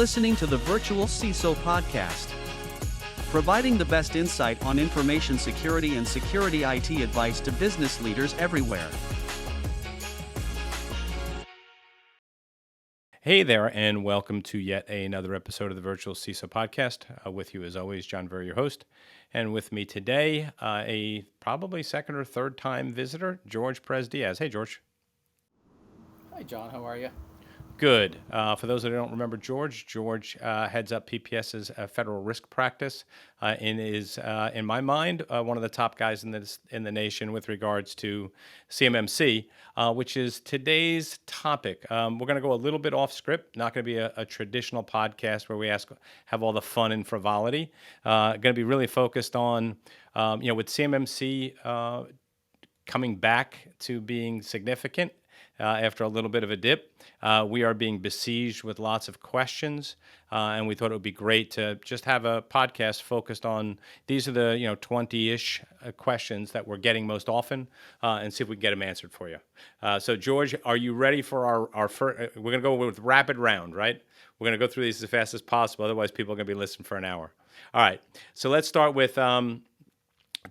listening to the Virtual CISO podcast, providing the best insight on information security and security IT advice to business leaders everywhere. Hey there, and welcome to yet another episode of the Virtual CISO podcast. With you, as always, John Ver, your host. And with me today, a probably second or third time visitor, George Perezdiaz. Hey, George. Hi, John. How are you? Good. For those that don't remember George heads up PPS's federal risk practice and is, in my mind, one of the top guys in the nation with regards to CMMC, which is today's topic. We're going to go a little bit off script. Not going to be a traditional podcast where we have all the fun and frivolity. Going to be really focused on, with CMMC coming back to being significant. After a little bit of a dip, we are being besieged with lots of questions, and we thought it would be great to just have a podcast focused on these are the 20-ish questions that we're getting most often, and see if we can get them answered for you. So, George, are you ready for our first? We're going to go with rapid round, right? We're going to go through these as fast as possible. Otherwise, people are going to be listening for an hour. All right. So let's start with does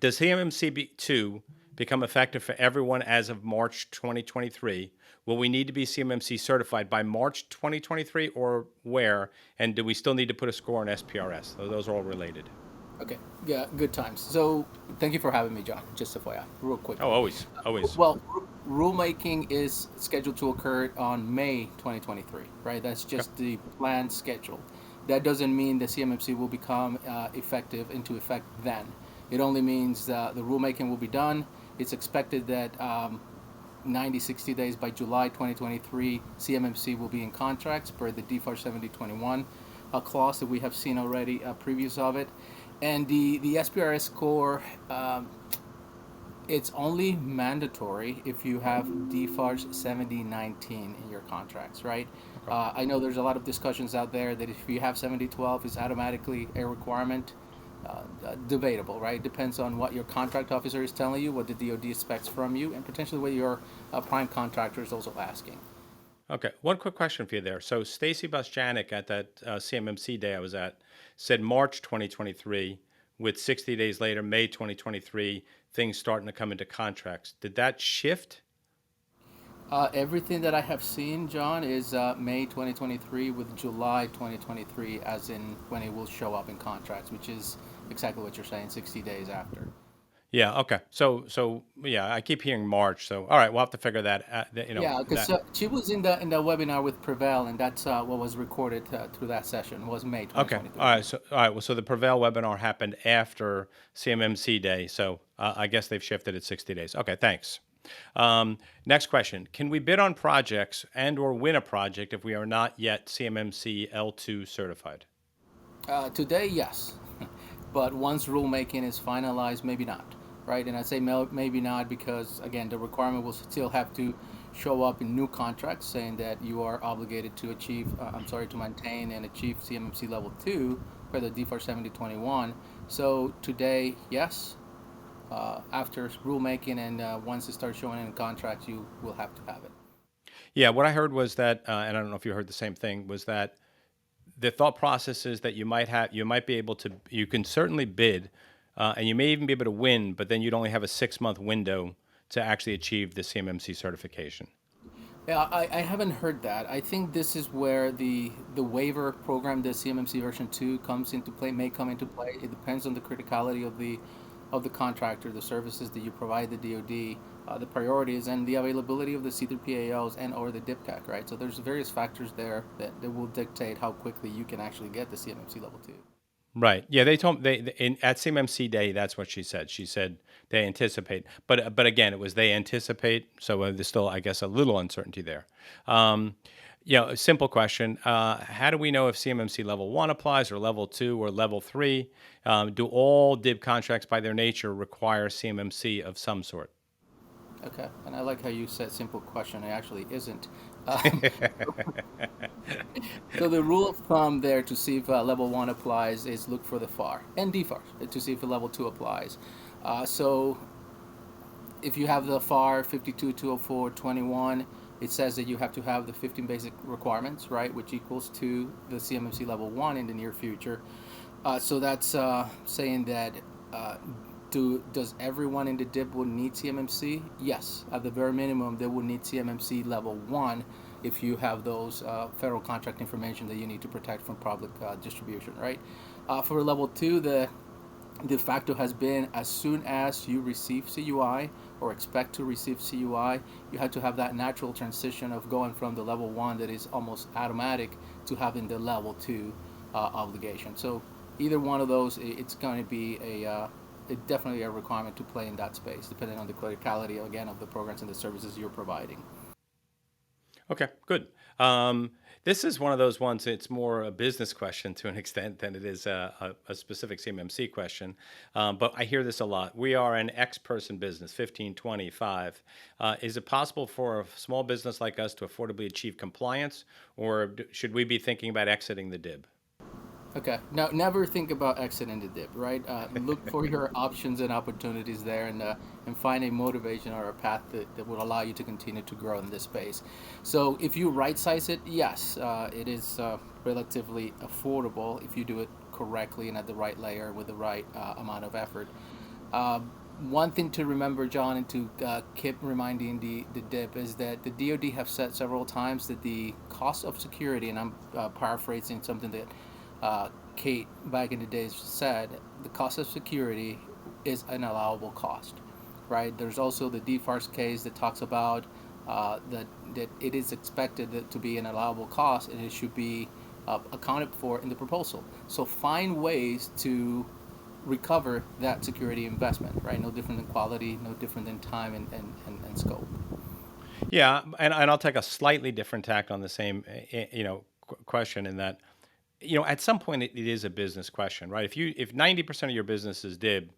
CMMC 2 become effective for everyone as of March 2023? Will we need to be CMMC certified by March 2023 or where? And do we still need to put a score on SPRS? So those are all related. Okay. Yeah, good times. So thank you for having me, John. Just FYI, real quick. Oh, always. Well, rulemaking is scheduled to occur on May 2023, right? That's just the planned schedule. That doesn't mean the CMMC will become into effect then. It only means the rulemaking will be done. It's expected that 60 days by July 2023, CMMC will be in contracts per the DFAR 7021 clause that we have seen already, previews of it. And the SPRS score, it's only mandatory if you have DFAR 7019 in your contracts, right? Okay. I know there's a lot of discussions out there that if you have 7012, it's automatically a requirement. Debatable, right? Depends on what your contract officer is telling you, what the DoD expects from you, and potentially what your prime contractor is also asking. Okay, one quick question for you there. So Stacy Bosjanik at that CMMC day I was at said March 2023, with 60 days later, May 2023, things starting to come into contracts. Did that shift? Everything that I have seen, John, is May 2023 with July 2023 as in when it will show up in contracts, which is exactly what you're saying, 60 days after. Yeah, okay. So yeah, I keep hearing March. So all right, we'll have to figure that Yeah, because she was in the webinar with Prevail, and that's what was recorded through that session was May 2023. Okay. All right. Well, so the Prevail webinar happened after CMMC Day. So I guess they've shifted it 60 days. Okay, thanks. Next question. Can we bid on projects and or win a project if we are not yet CMMC L2 certified? Today, yes. But once rulemaking is finalized, maybe not, right? And I say maybe not because, again, the requirement will still have to show up in new contracts saying that you are obligated to to maintain and achieve CMMC level 2 for the DFAR 7021. So today, yes. After rulemaking and once it starts showing in contracts, you will have to have it. Yeah, what I heard was that, and I don't know if you heard the same thing, was that the thought process is that you can certainly bid, and you may even be able to win, but then you'd only have a 6-month window to actually achieve the CMMC certification. Yeah, I haven't heard that. I think this is where the waiver program, the CMMC version 2, may come into play. It depends on the criticality of the contractor, the services that you provide the DoD, the priorities, and the availability of the C3PAOs and or the dibcac, right? So there's various factors there that will dictate how quickly you can actually get the CMMC level 2. Right. Yeah, they told me at CMMC Day, that's what she said. She said they anticipate, but again, it was they anticipate. So there's still, I guess, a little uncertainty there. A simple question. How do we know if CMMC level 1 applies or level 2 or level 3? Do all DIB contracts by their nature require CMMC of some sort? Okay, and I like how you said simple question. It actually isn't. So the rule of thumb there to see if level 1 applies is look for the FAR and DFAR to see if level 2 applies. So if you have the FAR 52, 204, 21, it says that you have to have the 15 basic requirements, right, which equals to the CMMC level 1 in the near future. So that's saying that does everyone in the DIB will need CMMC? Yes, at the very minimum, they will need CMMC level 1 if you have those federal contract information that you need to protect from public distribution, right? For level 2, the de facto has been as soon as you receive CUI or expect to receive CUI, you have to have that natural transition of going from the level 1 that is almost automatic to having the level 2 obligation. So either one of those, it's going to be definitely a requirement to play in that space, depending on the criticality, again, of the programs and the services you're providing. Okay, good. This is one of those ones, it's more a business question to an extent than it is a specific CMMC question. But I hear this a lot. We are an X-person business, 15, 20, 5. Is it possible for a small business like us to affordably achieve compliance, or should we be thinking about exiting the DIB? Okay. Now, never think about exiting the dip, right? Look for your options and opportunities there, and find a motivation or a path that will allow you to continue to grow in this space. So, if you right size it, yes, it is relatively affordable if you do it correctly and at the right layer with the right amount of effort. One thing to remember, John, and to keep reminding the DIP is that the DoD have said several times that the cost of security, and I'm paraphrasing something that Kate back in the days said, the cost of security is an allowable cost, right? There's also the DFARS case that talks about that it is expected to be an allowable cost, and it should be accounted for in the proposal. So find ways to recover that security investment, right? No different than quality, no different than time and scope. Yeah, and I'll take a slightly different tack on the same, question in that, at some point it is a business question, right? If 90% of your business is DIB,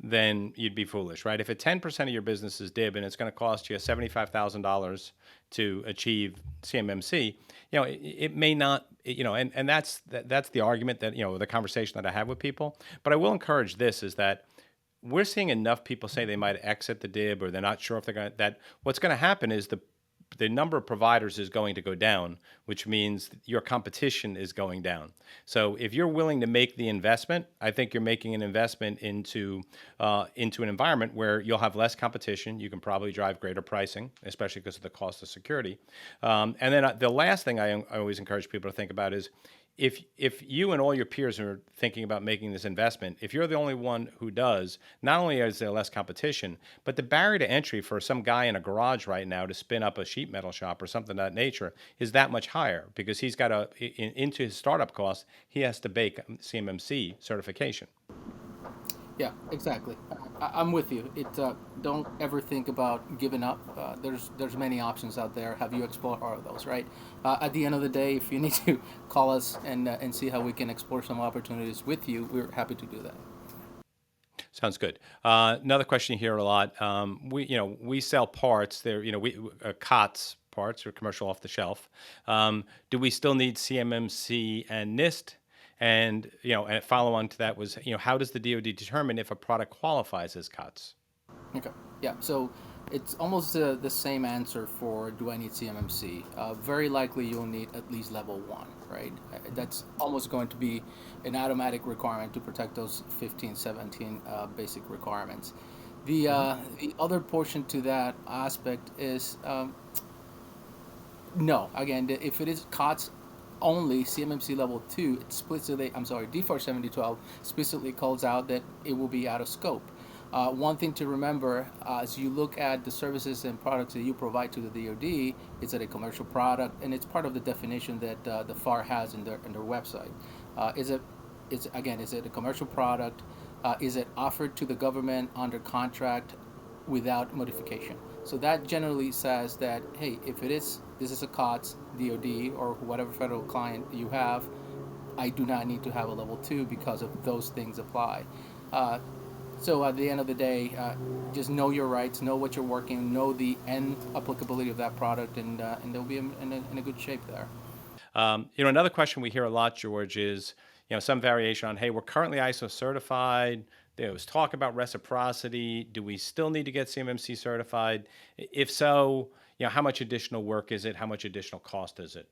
then you'd be foolish, right? If 10% of your business is DIB and it's going to cost you $75,000 to achieve CMMC, it may not, and that's the argument that, the conversation that I have with people. But I will encourage this is that we're seeing enough people say they might exit the DIB or they're not sure if they're going to, that what's going to happen is the number of providers is going to go down, which means your competition is going down. So if you're willing to make the investment, I think you're making an investment into an environment where you'll have less competition. You can probably drive greater pricing, especially because of the cost of security. And then the last thing I always encourage people to think about is if you and all your peers are thinking about making this investment, if you're the only one who does, not only is there less competition, but the barrier to entry for some guy in a garage right now to spin up a sheet metal shop or something of that nature is that much higher because he's got into his startup costs, he has to bake CMMC certification. Yeah, exactly. I'm with you. Don't ever think about giving up. There's many options out there. Have you explored all of those, right? At the end of the day, if you need to call us and see how we can explore some opportunities with you, we're happy to do that. Sounds good. Another question here a lot. We sell parts. We COTs parts or commercial off the shelf. Do we still need CMMC and NIST? And and a follow on to that was, how does the DoD determine if a product qualifies as COTS? Okay. Yeah. So it's almost the same answer for do I need CMMC? Very likely you'll need at least level 1, right? That's almost going to be an automatic requirement to protect those 15, 17 basic requirements. The other portion to that aspect is no. Again, if it is COTS only, CMMC level 2 explicitly, DFARS 7012 explicitly calls out that it will be out of scope. One thing to remember as you look at the services and products that you provide to the DoD, is it a commercial product? And it's part of the definition that the FAR has in their website. Is it a commercial product? Is it offered to the government under contract without modification? So that generally says that, hey, if this is a COTS, DoD, or whatever federal client you have, I do not need to have a level 2 because of those things apply. So at the end of the day, just know your rights, know what you're working, know the end applicability of that product, and they'll be in a good shape there. Another question we hear a lot, George, is, some variation on, hey, we're currently ISO certified. There was talk about reciprocity. Do we still need to get CMMC certified? If so, how much additional work is it? How much additional cost is it?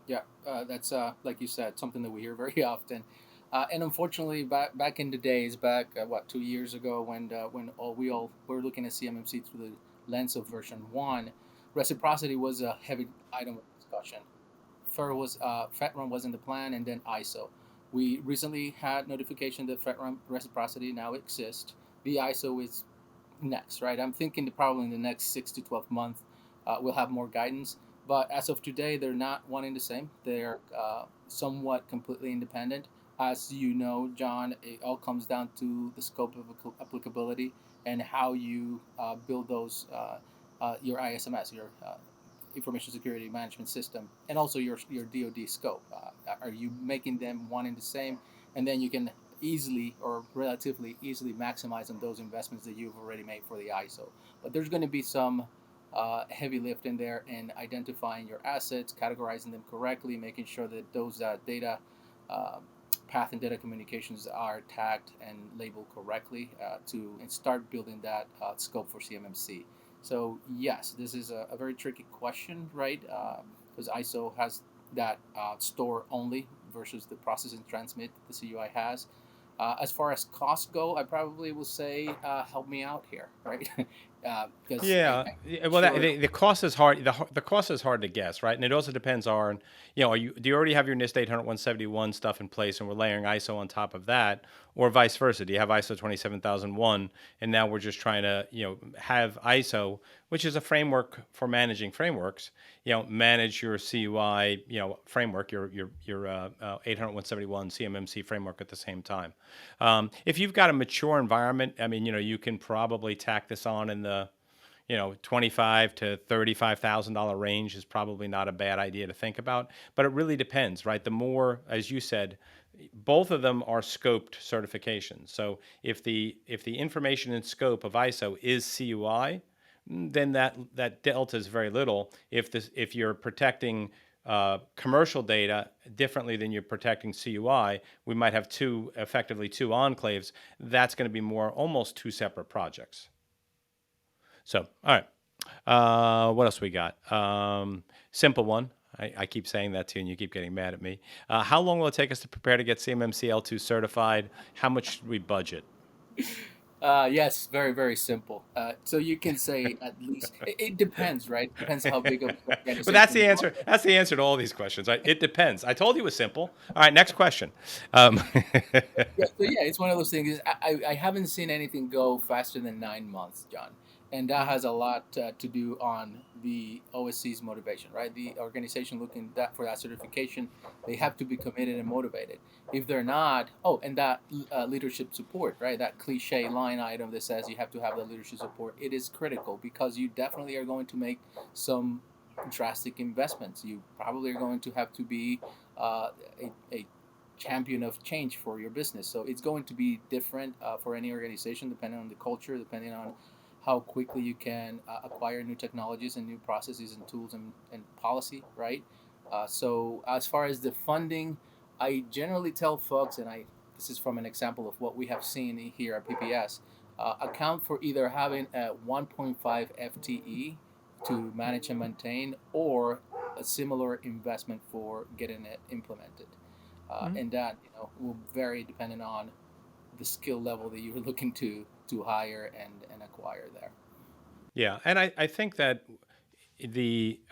Yeah, that's like you said, something that we hear very often. And unfortunately, back in the days, back 2 years ago, when we all were looking at CMMC through the lens of version one, reciprocity was a heavy item of discussion. FedRAMP was in the plan, and then ISO. We recently had notification that FedRAMP reciprocity now exists. The ISO is next, right? I'm thinking that probably in the next 6 to 12 months, we'll have more guidance. But as of today, they're not one and the same. They're somewhat completely independent. As you know, John, it all comes down to the scope of applicability and how you build those your ISMS, your information security management system, and also your DoD scope. Are you making them one and the same? And then you can easily or relatively easily maximize on those investments that you've already made for the ISO. But there's going to be some heavy lift in there in identifying your assets, categorizing them correctly, making sure that those data path and data communications are tagged and labeled correctly and start building that scope for CMMC. So yes, this is a very tricky question, right? Because ISO has that store only versus the process and transmit that the CUI has. As far as costs go, I probably will say, help me out here, right? Because Yeah, well, sure. the cost is hard. The cost is hard to guess, right? And it also depends on, do you already have your NIST 800-171 stuff in place, and we're layering ISO on top of that, or vice versa? Do you have ISO 27001, and now we're just trying to, have ISO, which is a framework for managing frameworks, manage your CUI, framework, your 800-171 CMMC framework at the same time. If you've got a mature environment, I mean, you can probably tack this on in the $25,000 to $35,000 range is probably not a bad idea to think about. But it really depends, right? The more, as you said, both of them are scoped certifications. So if the information and scope of ISO is CUI, then that delta is very little. If you're protecting commercial data differently than you're protecting CUI, we might have effectively two enclaves. That's going to be more almost two separate projects. So, all right. What else we got? Simple one. I keep saying that to you, and you keep getting mad at me. How long will it take us to prepare to get CMMC L2 certified? How much should we budget? Yes, very, very simple. So you can say at least, it depends, right? Depends how big of an But organization that's the you are. answer. That's the answer to all these questions. Right? It depends. I told you it was simple. All right, next question. Yeah, so yeah, it's one of those things. I haven't seen anything go faster than 9 months, John, and that has a lot to do on the OSC's motivation, right? The organization looking for that certification, they have to be committed and motivated. If they're not, and that leadership support, right? That cliche line item that says you have to have the leadership support, it is critical because you definitely are going to make some drastic investments. You probably are going to have to be a champion of change for your business. So it's going to be different for any organization, depending on the culture, depending on how quickly you can acquire new technologies and new processes and tools and policy, right? So as far as the funding, I generally tell folks, and this is from an example of what we have seen here at PPS, account for either having a 1.5 FTE to manage and maintain, or a similar investment for getting it implemented. And that will vary depending on the skill level that you're looking to hire and acquire there. Yeah, and I think that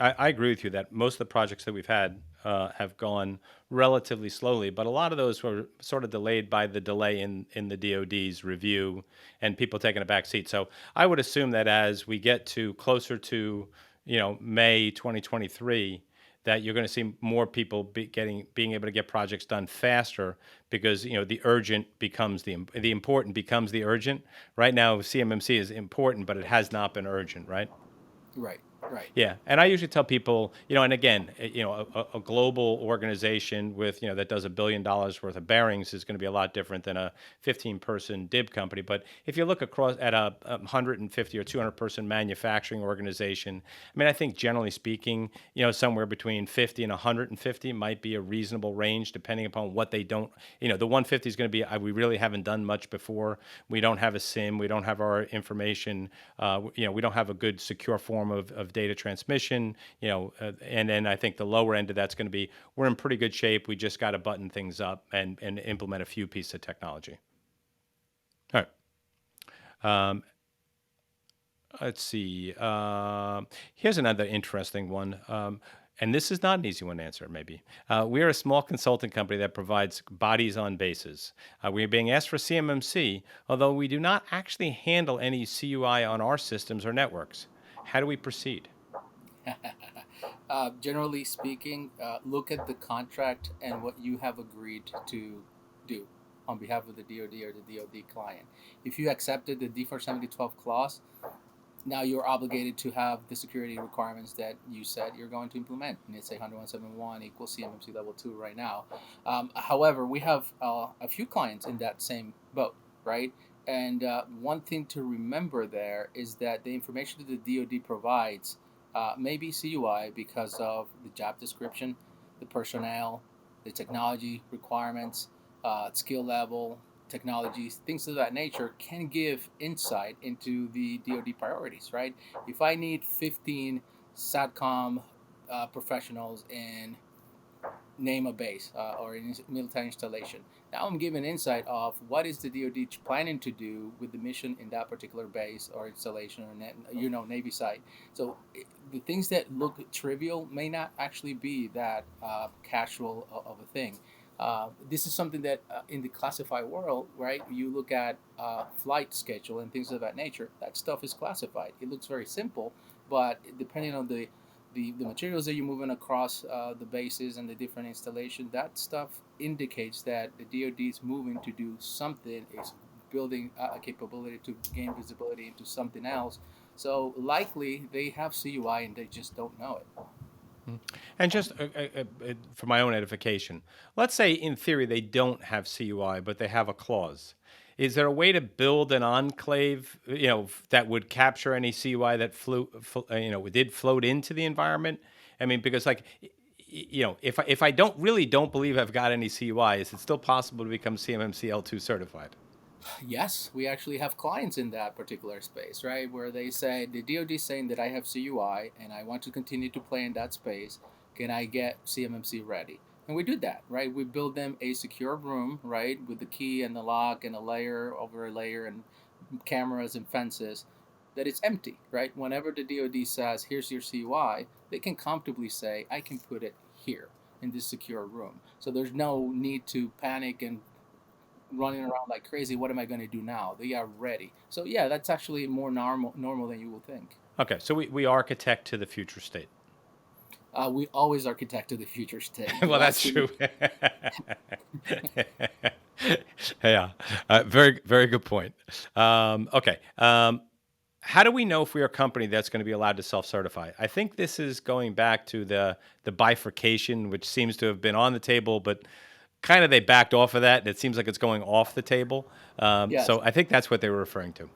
I agree with you that most of the projects that we've had have gone relatively slowly, but a lot of those were sort of delayed by the delay in the DoD's review and people taking a back seat. So I would assume that as we get to closer to May 2023, that you're going to see more people being able to get projects done faster because the urgent becomes the important becomes the urgent. Right now, CMMC is important, but it has not been urgent, right? Right. Right. Yeah, and I usually tell people, and again, a global organization with, that does $1 billion worth of bearings is going to be a lot different than a 15-person DIB company. But if you look across at a 150 or 200-person manufacturing organization, I mean, I think generally speaking, somewhere between 50 and 150 might be a reasonable range, depending upon what they don't. The 150 is going to be, we really haven't done much before. We don't have a SIM. We don't have our information. We don't have a good secure form of data transmission. And then I think the lower end of that's going to be, we're in pretty good shape. We just got to button things up and implement a few pieces of technology. All right. Let's see. Here's another interesting one. And this is not an easy one to answer, maybe. We are a small consulting company that provides bodies on bases. We are being asked for CMMC, although we do not actually handle any CUI on our systems or networks. How do we proceed? Generally speaking, look at the contract and what you have agreed to do on behalf of the DoD or the DoD client. If you accepted the D47012 clause, now you're obligated to have the security requirements that you said you're going to implement. NIST 10171 equals CMMC level 2 right now. However, we have a few clients in that same boat, right? And one thing to remember there is that the information that the DoD provides may be CUI because of the job description, the personnel, the technology requirements, skill level, technologies, things of that nature can give insight into the DoD priorities, right? If I need 15 SATCOM professionals in name a base or in military installation, now I'm given insight of what is the DoD planning to do with the mission in that particular base or installation or Navy site. So the things that look trivial may not actually be that casual of a thing. This is something that in the classified world, right, you look at flight schedule and things of that nature, that stuff is classified. It looks very simple, but depending on the materials that you're moving across the bases and the different installation, that stuff indicates that the DoD is moving to do something, is building a capability to gain visibility into something else. So likely they have CUI and they just don't know it. And just for my own edification, let's say in theory they don't have CUI, but they have a clause. Is there a way to build an enclave, that would capture any CUI that did float into the environment? I mean, because if I don't believe I've got any CUI, is it still possible to become CMMC L2 certified? Yes, we actually have clients in that particular space, right? Where they say, the DoD is saying that I have CUI and I want to continue to play in that space. Can I get CMMC ready? And we do that, right? We build them a secure room, right? With the key and the lock and a layer over a layer and cameras and fences that it's empty, right? Whenever the DoD says, here's your CUI, they can comfortably say, I can put it here in this secure room. So there's no need to panic and running around like crazy. What am I going to do now? They are ready. So yeah, that's actually more normal than you will think. Okay, so we architect to the future state. We always architect to the future state. Well, that's true. Yeah, very, very good point. Okay. How do we know if we are a company that's going to be allowed to self-certify? I think this is going back to the bifurcation, which seems to have been on the table, but kind of they backed off of that, and it seems like it's going off the table. Yes. So I think that's what they were referring to.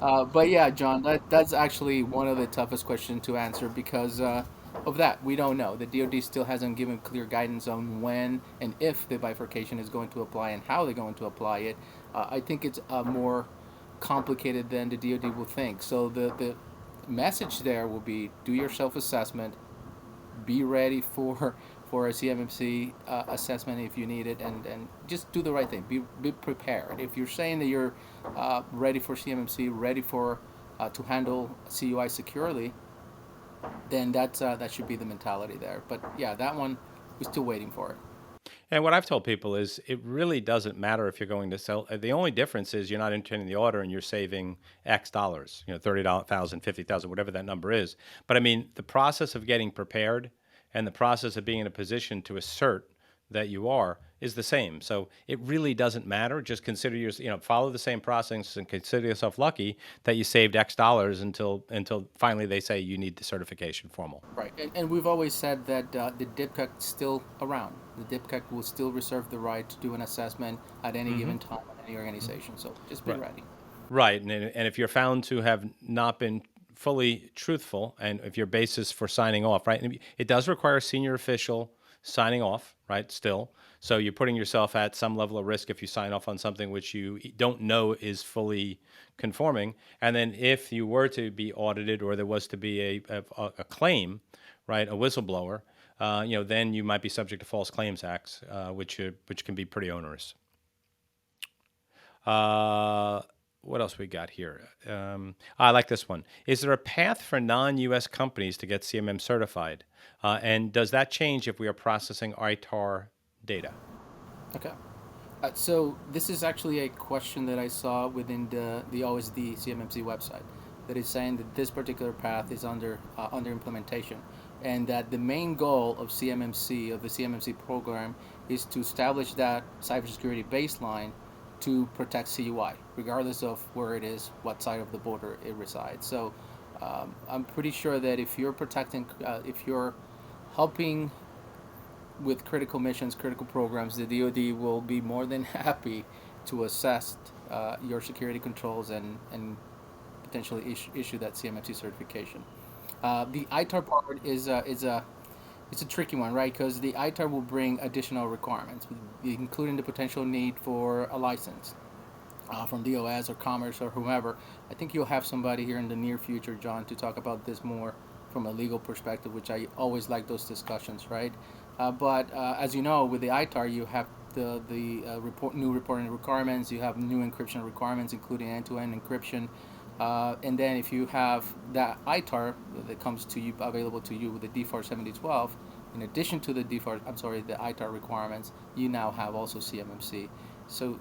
But yeah, John, that's actually one of the toughest questions to answer because of that. We don't know. The DoD still hasn't given clear guidance on when and if the bifurcation is going to apply and how they're going to apply it. I think it's more complicated than the DoD will think. So the message there will be: do your self-assessment, be ready for a CMMC assessment if you need it, and just do the right thing. Be prepared. If you're saying that you're ready for CMMC, ready for to handle CUI securely, then that should be the mentality there. But yeah, that one we're still waiting for it. And what I've told people is it really doesn't matter if you're going to sell. The only difference is you're not entering the order and you're saving X dollars, $30,000, $50,000, whatever that number is. But I mean, the process of getting prepared and the process of being in a position to assert that you are is the same. So it really doesn't matter. Just consider follow the same process and consider yourself lucky that you saved X dollars until finally they say you need the certification formal. Right, and we've always said that the dibcac is still around. The dibcac will still reserve the right to do an assessment at any given time in any organization. So just be Right. ready. Right. And if you're found to have not been fully truthful, and if your basis for signing off, right, and it does require a senior official signing off, right, still. So you're putting yourself at some level of risk if you sign off on something which you don't know is fully conforming. And then if you were to be audited or there was to be a claim, right, a whistleblower, then you might be subject to False Claims Acts, which can be pretty onerous. What else we got here? I like this one. Is there a path for non-U.S. companies to get CMM certified? And does that change if we are processing ITAR data? Okay. So this is actually a question that I saw within the OSD CMMC website that is saying that this particular path is under implementation, and that the main goal of CMMC of the CMMC program is to establish that cybersecurity baseline to protect CUI, regardless of where it is, what side of the border it resides. So I'm pretty sure that if you're if you're helping with critical missions, critical programs, the DoD will be more than happy to assess your security controls and potentially issue that CMMC certification. The ITAR part is it's a tricky one, right? Because the ITAR will bring additional requirements, including the potential need for a license from DOS or Commerce or whomever. I think you'll have somebody here in the near future, John, to talk about this more from a legal perspective, which I always like those discussions, right? But as you know, with the ITAR, you have the new reporting requirements. You have new encryption requirements, including end-to-end encryption. And then if you have that ITAR that comes to you, available to you with the DFAR 7012, in addition to the the ITAR requirements, you now have also CMMC. So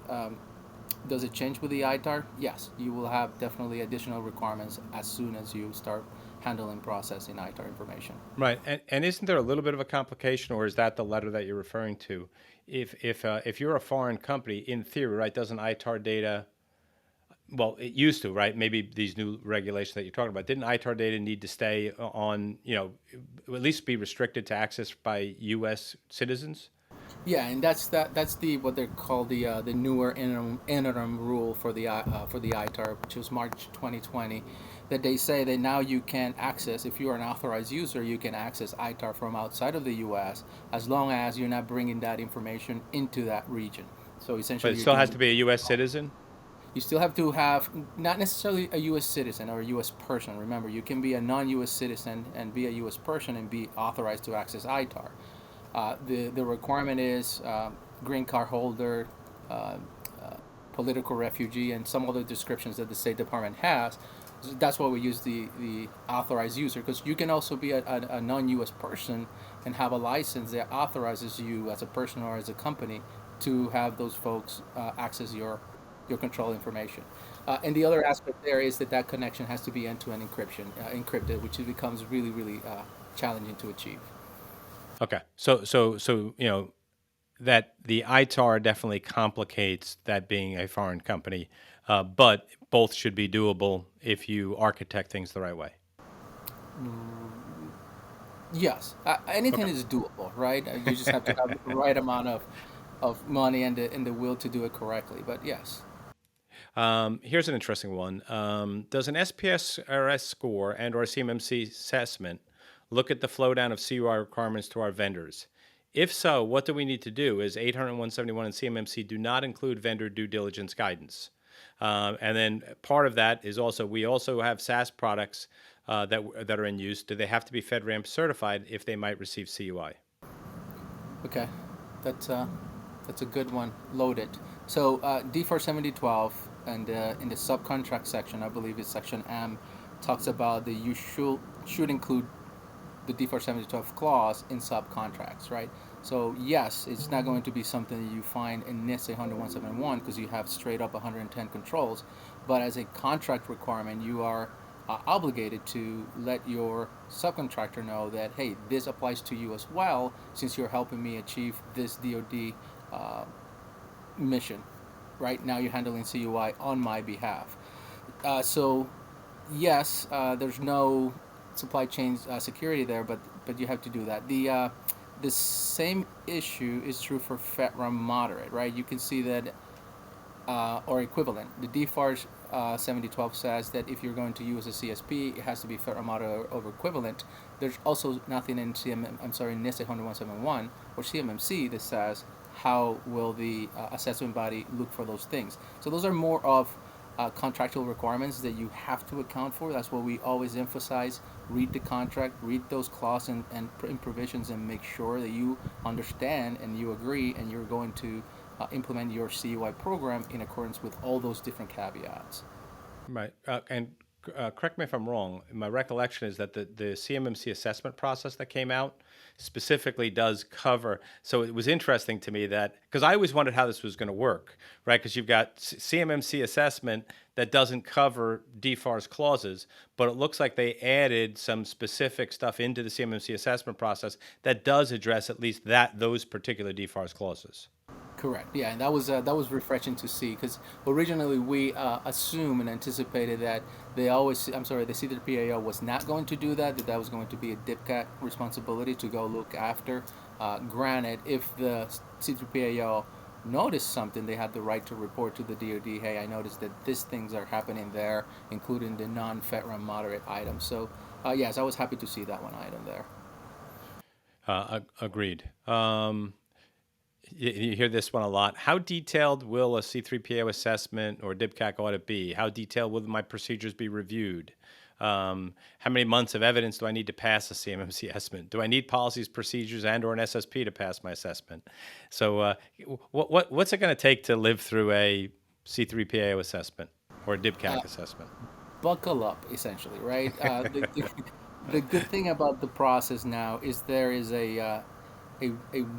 does it change with the ITAR? Yes, you will have definitely additional requirements as soon as you start handling processing ITAR information. Right, and isn't there a little bit of a complication, or is that the letter that you're referring to? If you're a foreign company, in theory, right, doesn't ITAR data, well, it used to, right? Maybe these new regulations that you're talking about, didn't ITAR data need to stay on, at least be restricted to access by U.S. citizens? Yeah, and that's the what they call the newer interim rule for the ITAR, which was March 2020, that they say that now you can access, if you are an authorized user, you can access ITAR from outside of the U.S. as long as you're not bringing that information into that region. So essentially, But it still has to be a U.S. citizen? you still have to have not necessarily a U.S. citizen or a U.S. person. Remember, you can be a non-U.S. citizen and be a U.S. person and be authorized to access ITAR. The requirement is green card holder, political refugee, and some other descriptions that the State Department has. So that's why we use the authorized user, because you can also be a non-U.S. person and have a license that authorizes you as a person or as a company to have those folks access your control information. And the other aspect there is that connection has to be end-to-end encrypted, which becomes really, really challenging to achieve. Okay, so that the ITAR definitely complicates that being a foreign company, but both should be doable if you architect things the right way. Yes, anything Okay. is doable, right? You just have to have the right amount of money and the will to do it correctly. But yes. Here's an interesting one. Does an SPSRS score and or CMMC assessment look at the flow down of CUI requirements to our vendors? If so, what do we need to do? As 800-171 and CMMC do not include vendor due diligence guidance. And then part of that is also, we also have SaaS products that are in use. Do they have to be FedRamp certified if they might receive CUI? Okay, that's a good one. Loaded. So D4 7012 and in the subcontract section, I believe it's section M, talks about the you should include the D4 7012 clause in subcontracts, right? So yes, it's not going to be something that you find in NIST 800-171 because you have straight up 110 controls, but as a contract requirement, you are obligated to let your subcontractor know that, hey, this applies to you as well, since you're helping me achieve this DoD mission. Right now, you're handling CUI on my behalf. So yes, there's no supply chain security there, but you have to do that. The same issue is true for FedRAMP moderate, right? You can see that, or equivalent. The DFARS 7012 says that if you're going to use a CSP, it has to be FedRAMP moderate or equivalent. There's also nothing in NIST 10171 or CMMC that says how will the assessment body look for those things. So those are more of contractual requirements that you have to account for. That's what we always emphasize. Read the contract, read those clauses and provisions, and make sure that you understand and you agree and you're going to implement your CUI program in accordance with all those different caveats. Right. And correct me if I'm wrong. My recollection is that the CMMC assessment process that came out specifically does cover. So it was interesting to me that, because I always wondered how this was going to work, right? Because you've got CMMC assessment that doesn't cover DFARS clauses, but it looks like they added some specific stuff into the CMMC assessment process that does address at least those particular DFARS clauses. Correct. Yeah, and that was refreshing to see, because originally we assumed and anticipated that the C3PAO was not going to do that. That was going to be a dibcac responsibility to go look after. Granted, if the C3PAO noticed something, they had the right to report to the DoD. Hey, I noticed that these things are happening there, including the non-FedRAMP moderate items. So yes, I was happy to see that one item there. Agreed. You hear this one a lot. How detailed will a C3PAO assessment or dibcac audit be? How detailed will my procedures be reviewed? How many months of evidence do I need to pass a CMMC assessment? Do I need policies, procedures, and/or an SSP to pass my assessment? So, what's it going to take to live through a C3PAO assessment or a dibcac assessment? Buckle up, essentially, right? The good thing about the process now is there is a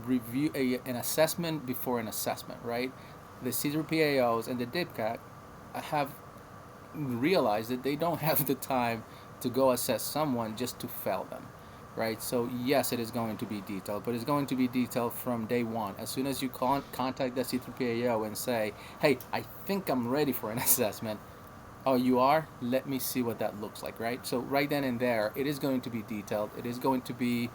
review, an assessment before an assessment, right? The C3PAOs and the dibcac have realized that they don't have the time to go assess someone just to fail them, right? So yes, it is going to be detailed, but it's going to be detailed from day one. As soon as you contact the C3PAO and say, hey, I think I'm ready for an assessment. Oh, you are? Let me see what that looks like, right? So right then and there, it is going to be detailed. It is going to be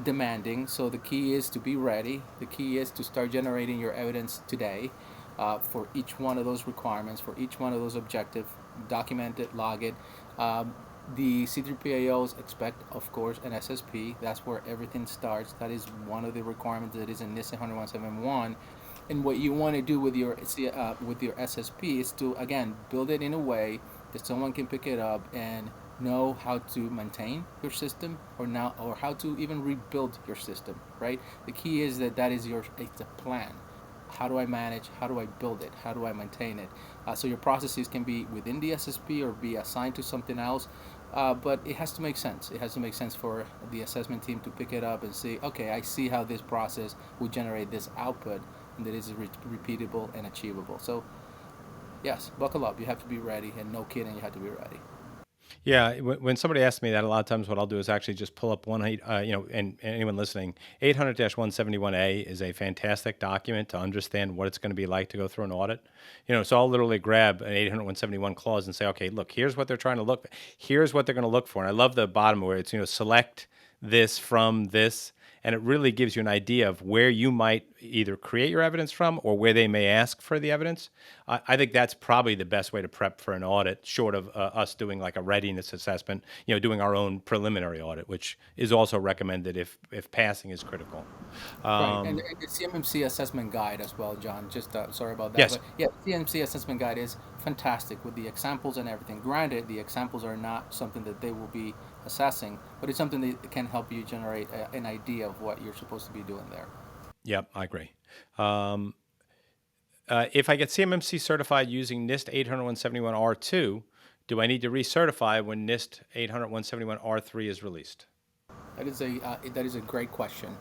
demanding. So the key is to be ready. The key is to start generating your evidence today for each one of those requirements, for each one of those objectives. Document it, log it. The C3PAOs expect, of course, an SSP. That's where everything starts. That is one of the requirements that is in NIST 10171. And what you want to do with your SSP is to, again, build it in a way that someone can pick it up and know how to maintain your system, or how to even rebuild your system, right? The key is that it's a plan. How do I manage? How do I build it? How do I maintain it? So your processes can be within the SSP or be assigned to something else, but it has to make sense. It has to make sense for the assessment team to pick it up and say, okay, I see how this process will generate this output, and that is repeatable and achievable. So yes, buckle up. You have to be ready, and no kidding, you have to be ready. Yeah, when somebody asks me that, a lot of times what I'll do is actually just pull up and anyone listening, 800-171A is a fantastic document to understand what it's going to be like to go through an audit. So I'll literally grab an 800-171 clause and say, okay, look, here's what they're trying to look, here's what they're going to look for. And I love the bottom where it's, select this from this. And it really gives you an idea of where you might either create your evidence from or where they may ask for the evidence. I think that's probably the best way to prep for an audit, short of us doing like a readiness assessment, doing our own preliminary audit, which is also recommended if passing is critical. Right, and the CMMC assessment guide as well, John. Just sorry about that. Yes. But yeah, the CMMC assessment guide is fantastic with the examples and everything. Granted, the examples are not something that they will be assessing, but it's something that can help you generate an idea of what you're supposed to be doing there. Yep, I agree. If I get CMMC certified using NIST 800-171 R2, do I need to recertify when NIST 800-171 R3 is released? That is a great question.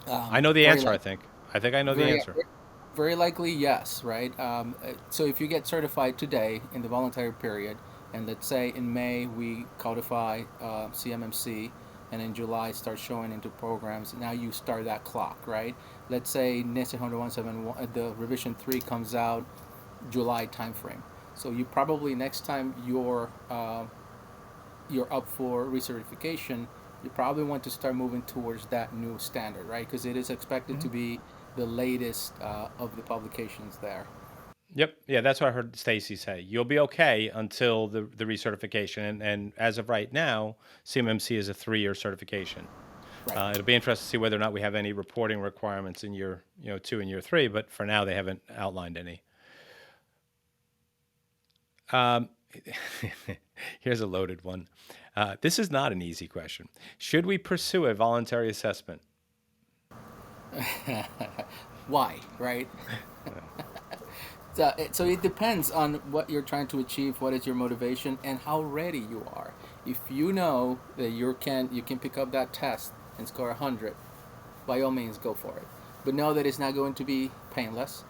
I know the answer, I think. I know the answer. Very likely, yes, right? So if you get certified today in the voluntary period, And let's say in May we codify CMMC, and in July start showing into programs. Now you start that clock, right? Let's say NIST 10171, the revision 3 comes out July timeframe. So you probably next time you're up for recertification, you probably want to start moving towards that new standard, right? Because it is expected to be the latest of the publications there. Yep. Yeah, that's what I heard Stacy say. You'll be okay until the recertification. And as of right now, CMMC is a 3-year certification. Right. It'll be interesting to see whether or not we have any reporting requirements in year 2 and year 3, but for now they haven't outlined any. Here's a loaded one. This is not an easy question. Should we pursue a voluntary assessment? Why, right? So it depends on what you're trying to achieve, what is your motivation, and how ready you are. If you know that you can pick up that test and score 100, by all means go for it. But know that it's not going to be painless.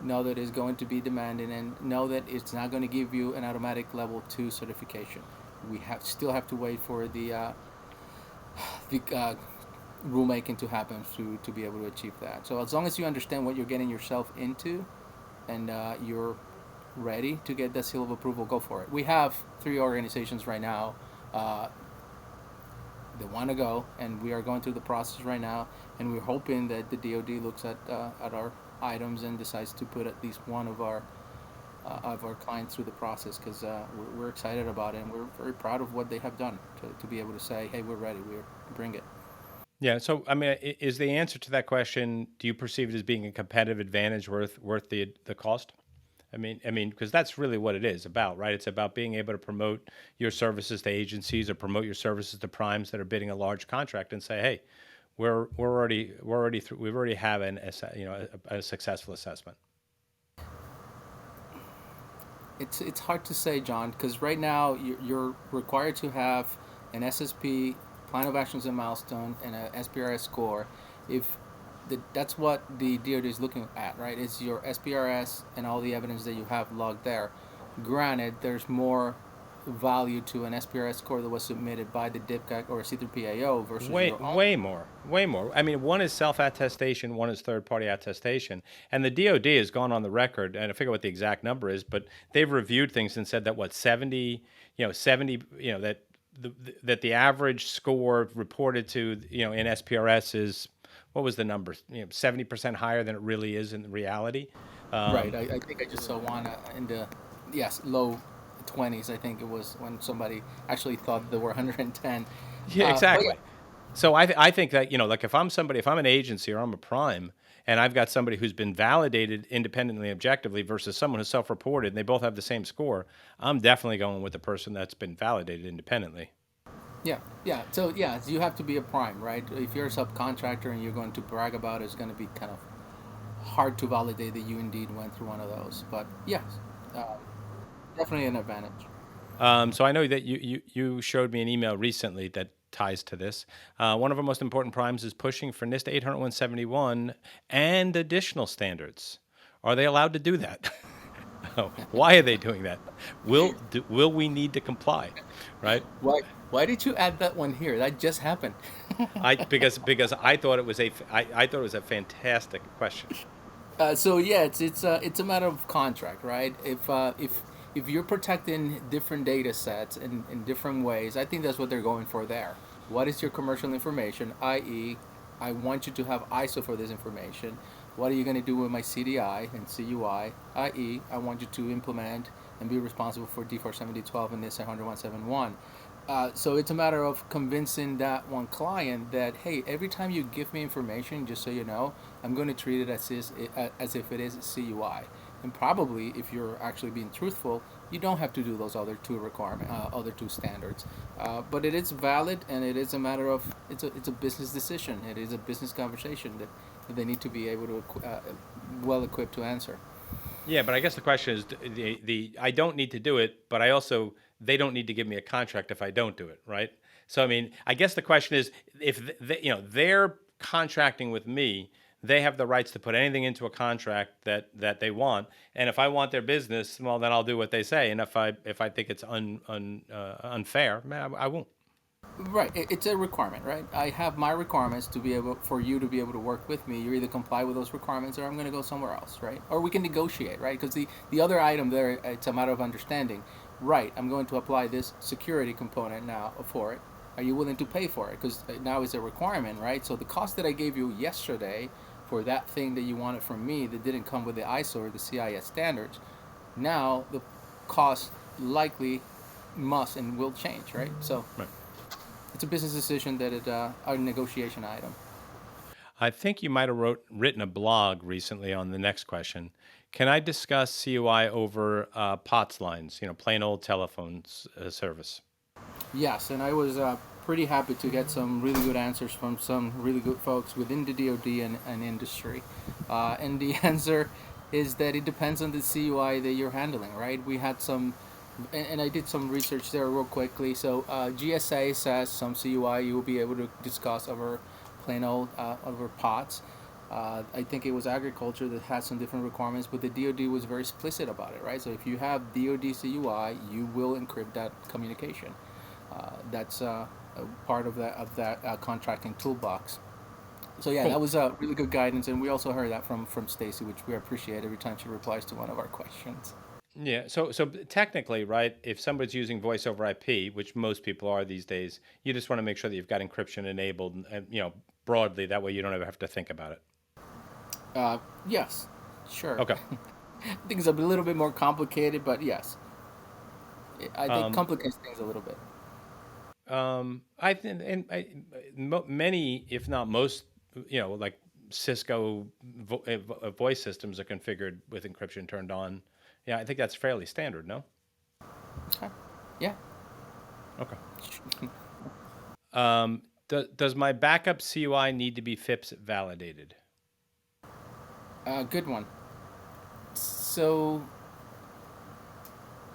Know that it's going to be demanding, and know that it's not going to give you an automatic level 2 certification. We still have to wait for the rulemaking to happen to be able to achieve that. So as long as you understand what you're getting yourself into, and you're ready to get that seal of approval, go for it. We have 3 organizations right now that want to go, and we are going through the process right now, and we're hoping that the DoD looks at our items and decides to put at least one of our clients through the process, because we're excited about it, and we're very proud of what they have done to be able to say, hey, we're ready, bring it. Yeah. So, I mean, is the answer to that question, do you perceive it as being a competitive advantage worth the cost? I mean, because that's really what it is about, right? It's about being able to promote your services to agencies or promote your services to primes that are bidding a large contract and say, hey, we already have a successful assessment. It's hard to say, John, because right now you're required to have an SSP, plan of actions and milestone, and a SPRS score. If that's what the DoD is looking at, right? It's your SPRS and all the evidence that you have logged there. Granted, there's more value to an SPRS score that was submitted by the dibcac or C3PAO versus your own. Way more. I mean, one is self-attestation, one is third-party attestation, and the DoD has gone on the record, and I forget what the exact number is, but they've reviewed things and said that 70, that the average score reported to in SPRS is, what was the number? 70% higher than it really is in reality. Right. I think I just saw one in the low 20s. I think it was when somebody actually thought there were 110. Yeah, exactly. So I think that like if I'm an agency or I'm a prime, and I've got somebody who's been validated independently and objectively versus someone who's self-reported, and they both have the same score, I'm definitely going with the person that's been validated independently. Yeah. So you have to be a prime, right? If you're a subcontractor and you're going to brag about it, it's going to be kind of hard to validate that you indeed went through one of those. But yes, definitely an advantage. So I know that you showed me an email recently that ties to this. One of our most important primes is pushing for NIST 80171 and additional standards. Are they allowed to do that? Why are they doing that? Will we need to comply? Right? Why did you add that one here? That just happened. Because I thought it was a fantastic question. It's a matter of contract, right? If you're protecting different data sets in different ways, I think that's what they're going for there. What is your commercial information? I.e., I want you to have ISO for this information. What are you going to do with my CDI and CUI? I.e., I want you to implement and be responsible for D47012 and NIST 10171. So it's a matter of convincing that one client that, hey, every time you give me information, just so you know, I'm going to treat it as if it is a CUI. And probably, if you're actually being truthful, you don't have to do those other two standards. But it is valid, and it is a matter of it's a business decision. It is a business conversation that they need to be able to well equipped to answer. Yeah, but I guess the question is I don't need to do it, but they don't need to give me a contract if I don't do it, right? So I mean, I guess the question is if they're contracting with me, they have the rights to put anything into a contract that they want. And if I want their business, well, then I'll do what they say. And if I think it's unfair, I won't. Right, it's a requirement, right? I have my requirements to be able for you to be able to work with me. You either comply with those requirements, or I'm going to go somewhere else, right? Or we can negotiate, right? Because the other item there, it's a matter of understanding. Right, I'm going to apply this security component now for it. Are you willing to pay for it? Because now it's a requirement, right? So the cost that I gave you yesterday for that thing that you wanted from me that didn't come with the ISO or the CIS standards, now the cost likely must and will change, right? So Right. it's a business decision that it a negotiation item. I think you might have written a blog recently on the next question. Can I discuss CUI over POTS lines, plain old telephone service? Yes, and I was pretty happy to get some really good answers from some really good folks within the DoD and industry. And the answer is that it depends on the CUI that you're handling, right? We had some, and I did some research there real quickly. So GSA says some CUI you will be able to discuss over plain old over POTS. I think it was agriculture that had some different requirements, but the DoD was very explicit about it, right? So if you have DoD CUI, you will encrypt that communication. That's a part of that contracting toolbox. So yeah, Cool. that was really good guidance, and we also heard that from Stacy, which we appreciate every time she replies to one of our questions. Yeah. So technically, right, if somebody's using voice over IP, which most people are these days, you just want to make sure that you've got encryption enabled, and broadly. That way, you don't ever have to think about it. Yes, sure. Okay. I think it's a little bit more complicated, but yes, I think Um, complicates things a little bit. I think, many, if not most, like Cisco voice systems are configured with encryption turned on. Yeah, I think that's fairly standard. No. Okay. Yeah. Okay. Does my backup CUI need to be FIPS validated? Good one. So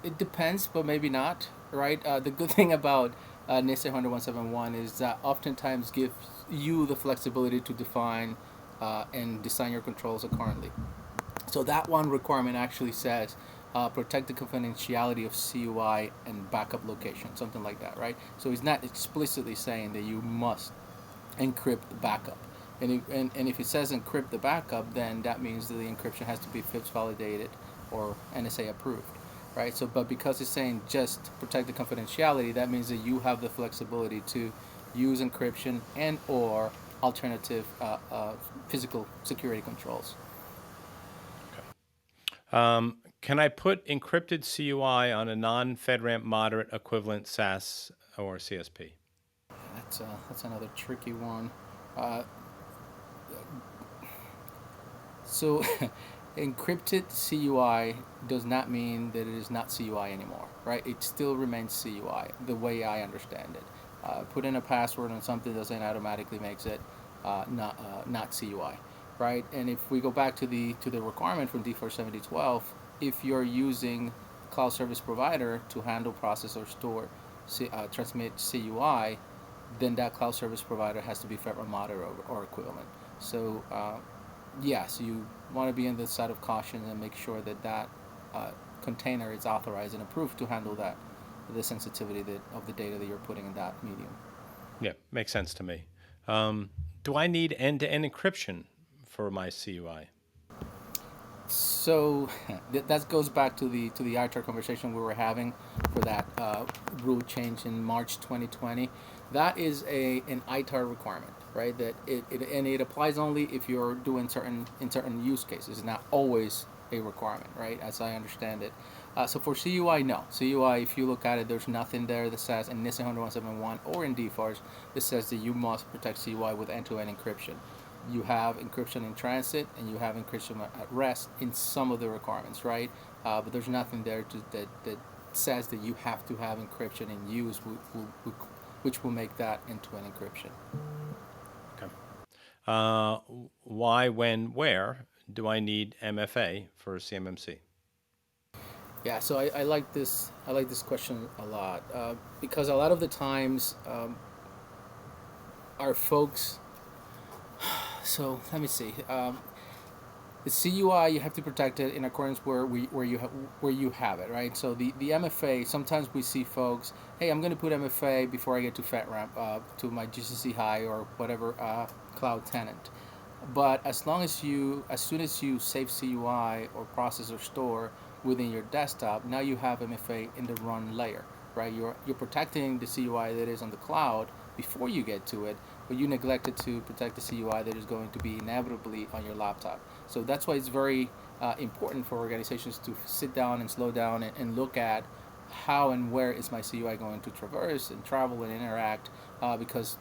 it depends, but maybe not, right? The good thing about NIST 10171 is that oftentimes gives you the flexibility to define and design your controls accordingly. So that one requirement actually says protect the confidentiality of CUI and backup location, something like that, right? So it's not explicitly saying that you must encrypt the backup. And if it says encrypt the backup, then that means that the encryption has to be FIPS validated or NSA approved, right? So, but because it's saying just protect the confidentiality, that means that you have the flexibility to use encryption and or alternative physical security controls. Can I put encrypted CUI on a non-FedRAMP moderate equivalent SAS or CSP? That's another tricky one. Uh, so encrypted CUI does not mean that it is not CUI anymore, right? It still remains CUI the way I understand it. Put in a password on something doesn't automatically makes it not CUI, right? And if we go back to the requirement from D47012, if you're using cloud service provider to handle, process, or store, transmit CUI, then that cloud service provider has to be FedRAMP moderate or equivalent. So yes, you want to be on the side of caution and make sure that that container is authorized and approved to handle the sensitivity of the data that you're putting in that medium. Yeah, makes sense to me. Do I need end-to-end encryption for my CUI? So that goes back to the ITAR conversation we were having for that rule change in March 2020. That is an ITAR requirement, right? That it applies only if you're doing certain use cases. It's not always a requirement, right? As I understand it. So for CUI, no. CUI, if you look at it, there's nothing there that says in NIST 10171 or in DFARS that says that you must protect CUI with end-to-end encryption. You have encryption in transit and you have encryption at rest in some of the requirements, right? But there's nothing there that says that you have to have encryption in use, which will make that end-to-end encryption. Okay. Why, when, where do I need MFA for CMMC? Yeah, so I like this. I like this question a lot because a lot of the times our folks So let me see. The CUI, you have to protect it in accordance where you have it, right? So the MFA, sometimes we see folks, hey, I'm going to put MFA before I get to FedRamp, to my GCC high or whatever cloud tenant. But as soon as you save CUI or process or store within your desktop, now you have MFA in the run layer, right? You're protecting the CUI that is on the cloud before you get to it, but you neglected to protect the CUI that is going to be inevitably on your laptop. So that's why it's very important for organizations to sit down and slow down and look at how and where is my CUI going to traverse and travel and interact, because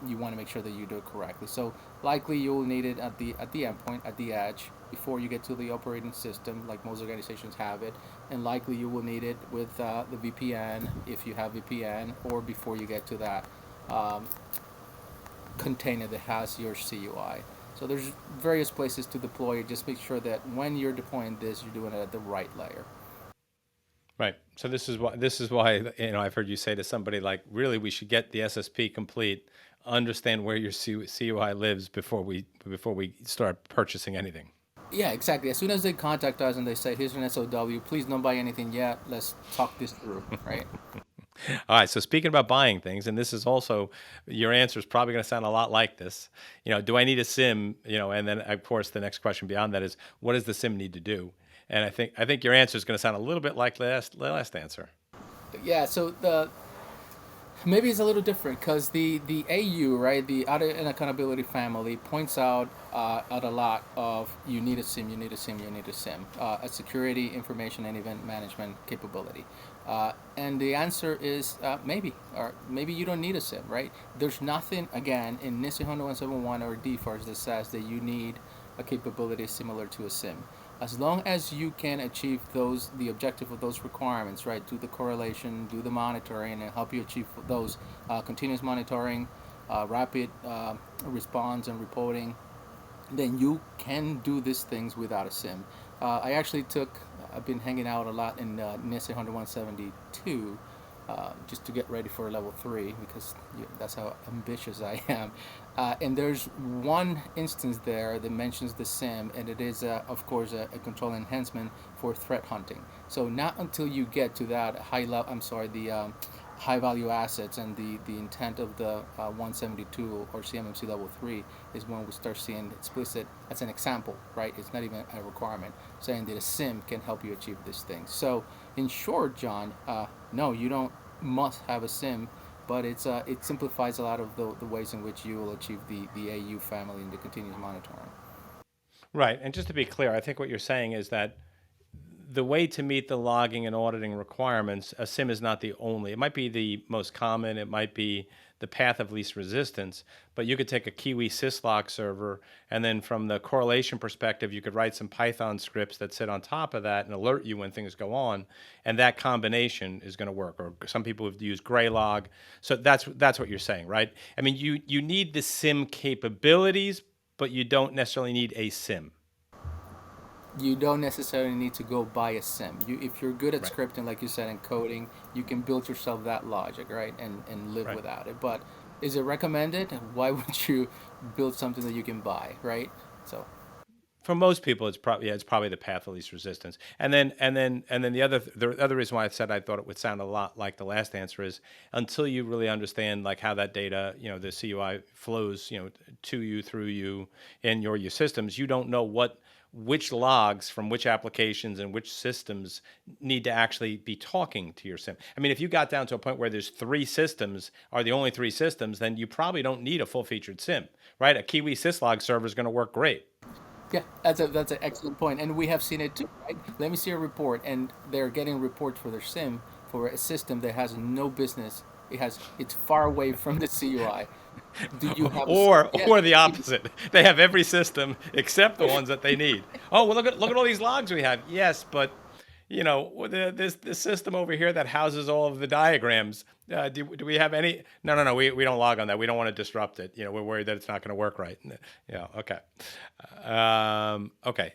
you want to make sure that you do it correctly. So likely you will need it at the endpoint, at the edge, before you get to the operating system, like most organizations have it, and likely you will need it with the VPN if you have VPN, or before you get to that um, container that has your CUI. So there's various places to deploy it. Just make sure that when you're deploying this, you're doing it at the right layer. Right. So this is why I've heard you say to somebody like, really, we should get the SSP complete, understand where your CUI lives before we start purchasing anything. Yeah, exactly. As soon as they contact us and they say, here's an SOW, please don't buy anything yet. Let's talk this through, right? All right. So speaking about buying things, and this is also your answer is probably going to sound a lot like this. Do I need a SIM? And then of course the next question beyond that is, what does the SIM need to do? And I think your answer is going to sound a little bit like the last answer. Yeah, so maybe it's a little different because the AU, right, the audit and accountability family points out at a lot of you need a SIM, you need a SIM, you need a SIM, a security, information, and event management capability. And the answer is maybe, or maybe you don't need a SIM, right? There's nothing, again, in NIST 10171 or DFARS that says that you need a capability similar to a SIM. As long as you can achieve the objective of those requirements, right? Do the correlation, do the monitoring, and help you achieve those continuous monitoring, rapid response and reporting, then you can do these things without a SIM. I've been hanging out a lot in NIST 172 just to get ready for level 3 because that's how ambitious I am. And there's one instance there that mentions the SIM, and it is, of course, a control enhancement for threat hunting. So not until you get to that the high value assets and the intent of the 172 or CMMC level 3 is when we start seeing explicit, as an example, right? It's not even a requirement, saying that a SIM can help you achieve these things. So in short, John, no, you don't must have a SIM, but it simplifies a lot of the ways in which you will achieve the AU family and the continuous monitoring. Right. And just to be clear, I think what you're saying is that the way to meet the logging and auditing requirements, a SIM is not the only. It might be the most common. It might be the path of least resistance. But you could take a Kiwi syslog server, and then from the correlation perspective, you could write some Python scripts that sit on top of that and alert you when things go on. And that combination is going to work. Or some people have used Graylog. So that's what you're saying, right? I mean, you need the SIM capabilities, but you don't necessarily need a SIM. You don't necessarily need to go buy a SIM. If you're good at Right. scripting, like you said, and coding, you can build yourself that logic, right, and live Right. without it. But is it recommended? Why would you build something that you can buy, right? So For most people, it's probably the path of least resistance. And then the other reason why I said I thought it would sound a lot like the last answer is until you really understand like how that data, the CUI flows, to you, through you, in your systems, you don't know which logs from which applications and which systems need to actually be talking to your SIM. I mean, if you got down to a point where there's 3 systems are the only 3 systems, then you probably don't need a full-featured SIM, right? A Kiwi syslog server is going to work great. yeah, that's an excellent point, and we have seen it too, right? Let me see a report, and they're getting reports for their SIM for a system that has no business. It's far away from the CUI. Do you have a or yeah? or the opposite. They have every system except the ones that they need. Oh, well, look at all these logs we have. Yes, but this system over here that houses all of the diagrams. Do we have any? No. We don't log on that. We don't want to disrupt it. We're worried that it's not going to work right. Yeah. Okay. Okay.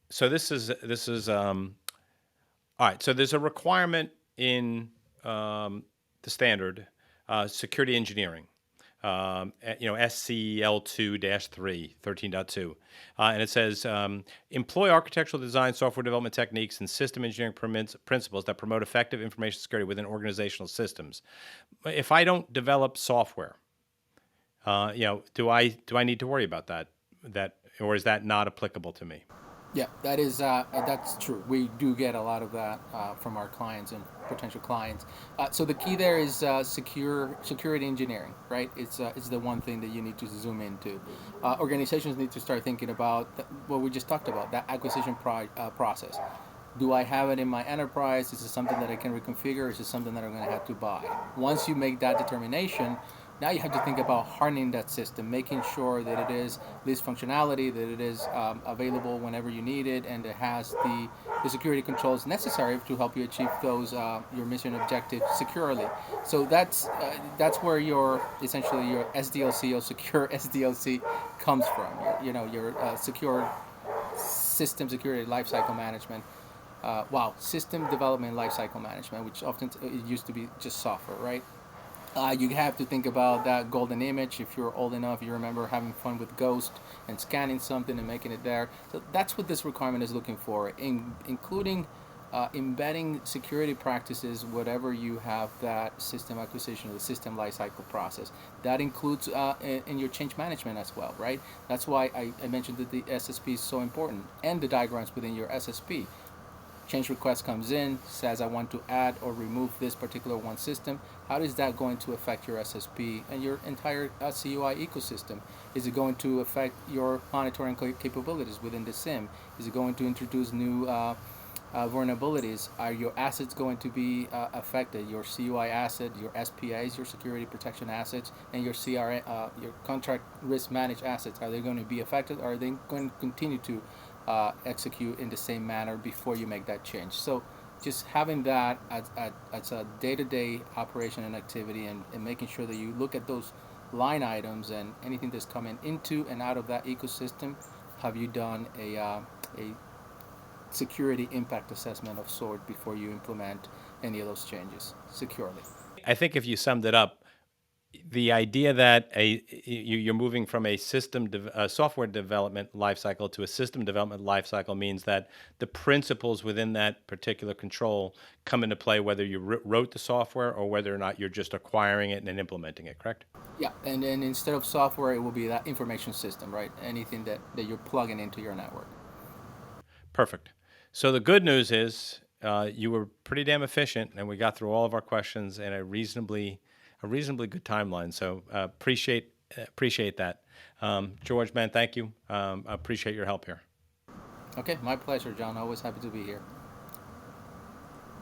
So this is all right. So there's a requirement in the standard security engineering. SC L2-3, 13.2. And it says, employ architectural design, software development techniques, and system engineering principles that promote effective information security within organizational systems. If I don't develop software, do I need to worry about that? Or is that not applicable to me? Yeah, that's true. We do get a lot of that from our clients and potential clients. So the key there is security engineering, right? It's the one thing that you need to zoom into. Organizations need to start thinking about what we just talked about, that acquisition process. Do I have it in my enterprise? Is it something that I can reconfigure? Is it something that I'm going to have to buy? Once you make that determination, now you have to think about hardening that system, making sure that it is this functionality, that it is available whenever you need it, and it has the security controls necessary to help you achieve those your mission objectives securely. So that's where your essentially your SDLC or secure SDLC comes from. Your secure system security lifecycle management. System development lifecycle management, which often it used to be just software, right? You have to think about that golden image. If you're old enough, you remember having fun with Ghost and scanning something and making it there. So that's what this requirement is looking for, including embedding security practices, whatever you have that system acquisition or the system lifecycle process. That includes in your change management as well, right? That's why I mentioned that the SSP is so important, and the diagrams within your SSP. Change request comes in, says I want to add or remove this particular one system. How is that going to affect your SSP and your entire CUI ecosystem? Is it going to affect your monitoring capabilities within the SIM? Is it going to introduce new vulnerabilities? Are your assets going to be affected? Your CUI asset, your SPAs, your security protection assets, and your your contract risk managed assets, are they going to be affected? Or are they going to continue to execute in the same manner before you make that change? So just having that as a day-to-day operation and activity, and making sure that you look at those line items and anything that's coming into and out of that ecosystem. Have you done a security impact assessment of sort before you implement any of those changes securely? I think if you summed it up, the idea that you're moving from a software development lifecycle to a system development lifecycle means that the principles within that particular control come into play, whether you wrote the software or whether or not you're just acquiring it and implementing it, correct? Yeah, and then instead of software, it will be that information system, right? Anything that you're plugging into your network. Perfect. So the good news is you were pretty damn efficient, and we got through all of our questions in a reasonably good timeline. So appreciate that. George, man, thank you. I appreciate your help here. Okay, my pleasure, John. Always happy to be here.